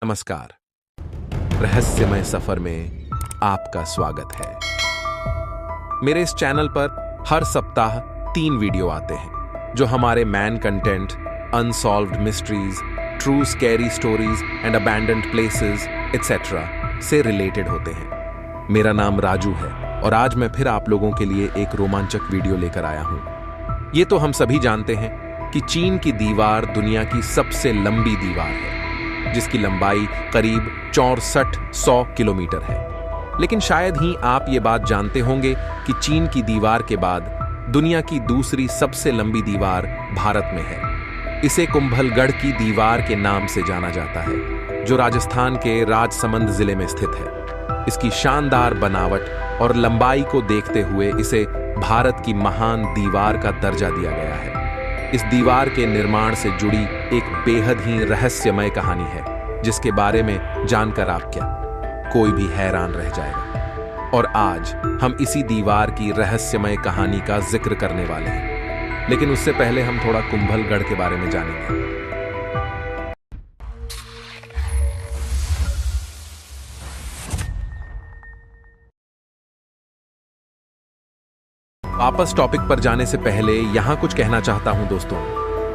नमस्कार। रहस्यमय सफर में आपका स्वागत है। मेरे इस चैनल पर हर सप्ताह 3 वीडियो आते हैं जो हमारे man content, unsolved mysteries, true scary stories and abandoned places etcetera से रिलेटेड होते हैं। मेरा नाम राजू है और आज मैं फिर आप लोगों के लिए एक रोमांचक वीडियो लेकर आया हूं। ये तो हम सभी जानते हैं कि चीन की दीवार दुनिया की सबसे लंबी दीवार है, जिसकी लंबाई करीब 6400 किलोमीटर है। लेकिन शायद ही आप ये बात जानते होंगे कि चीन की दीवार के बाद दुनिया की दूसरी सबसे लंबी दीवार भारत में है। इसे कुंभलगढ़ की दीवार के नाम से जाना जाता है, जो राजस्थान के राजसमंद जिले में स्थित है। इसकी शानदार बनावट और लंबाई को देखते हुए इसे भारत की महान दीवार का दर्जा दिया गया है। इस दीवार के निर्माण से जुड़ी एक बेहद ही रहस्यमय कहानी है, जिसके बारे में जानकर आप क्या, कोई भी हैरान रह जाएगा। और आज हम इसी दीवार की रहस्यमय कहानी का जिक्र करने वाले हैं। लेकिन उससे पहले हम थोड़ा कुंभलगढ़ के बारे में जानेंगे। वापस टॉपिक पर जाने से पहले यहां कुछ कहना चाहता हूं दोस्तों।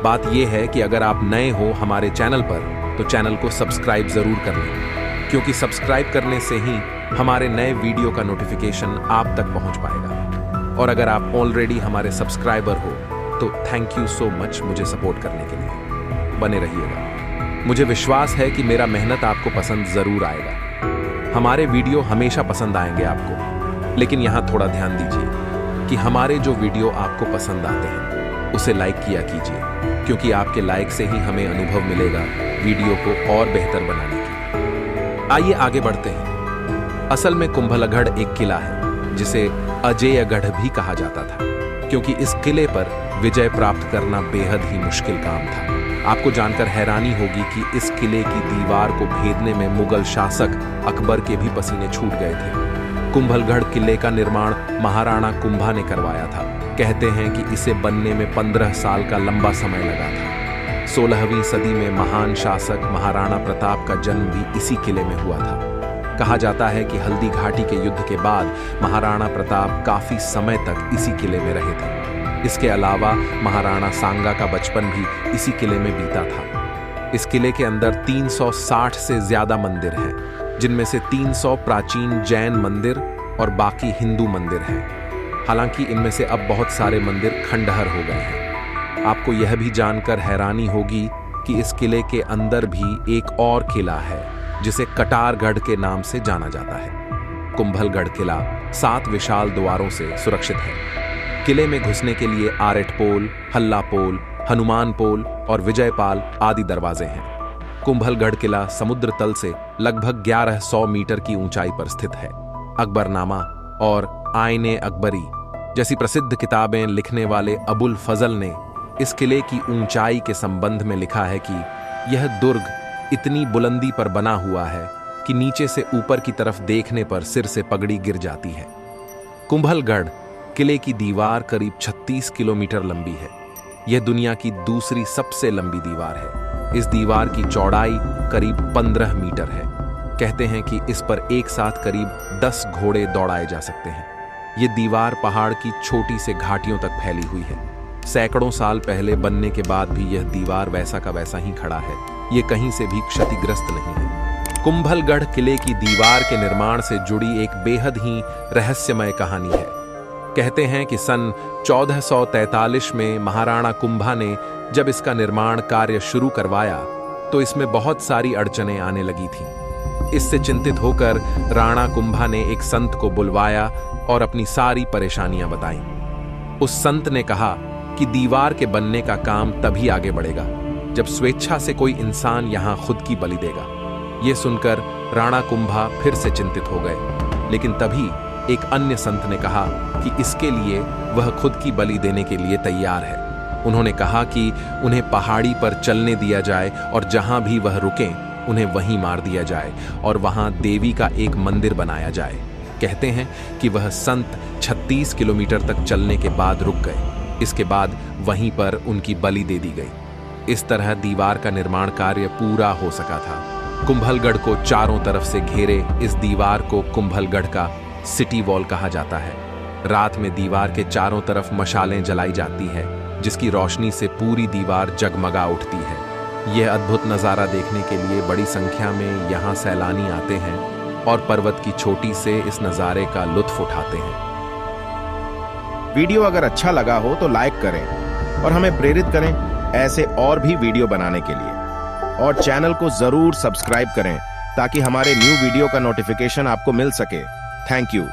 बात यह है कि अगर आप नए हो हमारे चैनल पर तो चैनल को सब्सक्राइब जरूर कर लें, क्योंकि सब्सक्राइब करने से ही हमारे नए वीडियो का नोटिफिकेशन आप तक पहुंच पाएगा। और अगर आप ऑलरेडी हमारे सब्सक्राइबर हो तो थैंक यू सो मच मुझे सपोर्ट करने के लिए। बने रहिएगा। मुझे विश्वास है कि मेरा मेहनत आपको पसंद जरूर आएगा। हमारे वीडियो हमेशा पसंद आएंगे आपको, लेकिन यहां थोड़ा ध्यान दीजिए कि हमारे जो वीडियो आपको पसंद आते हैं उसे लाइक किया कीजिए, क्योंकि आपके लाइक से ही हमें अनुभव मिलेगा वीडियो को और बेहतर बनाने की। आइए आगे बढ़ते हैं। असल में कुंभलगढ़ एक किला है जिसे अजेयगढ़ भी कहा जाता था, क्योंकि इस किले पर विजय प्राप्त करना बेहद ही मुश्किल काम था। आपको जानकर हैरानी होगी कि इस किले की दीवार को भेदने में मुगल शासक अकबर के भी पसीने छूट गए थे। कुंभलगढ़ किले का निर्माण महाराणा कुंभा ने करवाया था। कहते हैं कि इसे बनने में 15 साल का लंबा समय लगा था। 16वीं सदी में महान शासक महाराणा प्रताप का जन्म भी इसी किले में हुआ था। कहा जाता है कि हल्दी घाटी के युद्ध के बाद महाराणा प्रताप काफी समय तक इसी किले में रहे थे। इसके अलावा महाराणा सांगा का बचपन भी इसी किले में बीता था। इस किले के अंदर 360 से ज्यादा मंदिर हैं, जिनमें से 300 प्राचीन जैन मंदिर और बाकी हिंदू मंदिर हैं। हालांकि इनमें से अब बहुत सारे मंदिर खंडहर हो गए हैं। आपको यह भी जानकर हैरानी होगी कि इस किले के अंदर भी एक और किला है, जिसे कटारगढ़ के नाम से जाना जाता है। कुंभलगढ़ किला 7 विशाल द्वारों से सुरक्षित है। किले में घुसने के लिए आरेट पोल, हल्ला पोल, हनुमान पोल और विजयपाल आदि दरवाजे हैं। कुंभलगढ़ किला समुद्र तल से लगभग 1100 मीटर की ऊंचाई पर स्थित है। अकबरनामा और आईने अकबरी जैसी प्रसिद्ध किताबें लिखने वाले अबुल फजल ने इस किले की ऊंचाई के संबंध में लिखा है कि यह दुर्ग इतनी बुलंदी पर बना हुआ है कि नीचे से ऊपर की तरफ देखने पर सिर से पगड़ी गिर जाती है। कुंभलगढ़ किले की दीवार करीब 36 किलोमीटर लंबी है। यह दुनिया की दूसरी सबसे लंबी दीवार है। इस दीवार की चौड़ाई करीब 15 मीटर है। कहते हैं कि इस पर एक साथ करीब 10 घोड़े दौड़ाए जा सकते हैं। ये दीवार पहाड़ की छोटी से घाटियों तक फैली हुई है। सैकड़ों साल पहले बनने के बाद भी यह दीवार वैसा का वैसा ही खड़ा है। ये कहीं से भी क्षतिग्रस्त नहीं है। कुंभलगढ़ किले की दीवार के निर्माण से जुड़ी एक बेहद ही रहस्यमय कहानी है। कहते हैं कि सन 1443 में महाराणा कुंभा ने जब इसका निर्माण कार्य शुरू करवाया तो इसमें बहुत सारी अड़चनें आने लगी थीं। इससे चिंतित होकर राणा कुंभा ने एक संत को बुलवाया और अपनी सारी परेशानियां बताईं। उस संत ने कहा कि दीवार के बनने का काम तभी आगे बढ़ेगा जब स्वेच्छा से कोई इंसान यहां खुद की बलि देगा। यह सुनकर राणा कुंभा फिर से चिंतित हो गए, लेकिन तभी एक अन्य संत ने कहा कि इसके लिए वह खुद की बलि देने के लिए तैयार है। उन्होंने कहा कि उन्हें पहाड़ी पर चलने दिया जाए और जहां भी वह रुकें उन्हें वहीं मार दिया जाए और वहां देवी का एक मंदिर बनाया जाए। कहते हैं कि वह संत 36 किलोमीटर तक चलने के बाद रुक गए। इसके बाद वहीं पर उनकी बलि दे दी गई। इस तरह दीवार का निर्माण कार्य पूरा हो सका था। कुंभलगढ़ को चारों तरफ से घेरे इस दीवार को कुंभलगढ़ का सिटी वॉल कहा जाता है। रात में दीवार के चारों तरफ मशालें जलाई जाती है, जिसकी रोशनी से पूरी दीवार जगमगा उठती है। यह अद्भुत नज़ारा देखने के लिए बड़ी संख्या में यहाँ सैलानी आते हैं और पर्वत की चोटी से इस नज़ारे का लुत्फ उठाते हैं। वीडियो अगर अच्छा लगा हो तो लाइक करें और हमें प्रेरित करें ऐसे और भी वीडियो बनाने के लिए, और चैनल को जरूर सब्सक्राइब करें ताकि हमारे न्यू वीडियो का नोटिफिकेशन आपको मिल सके। Thank you.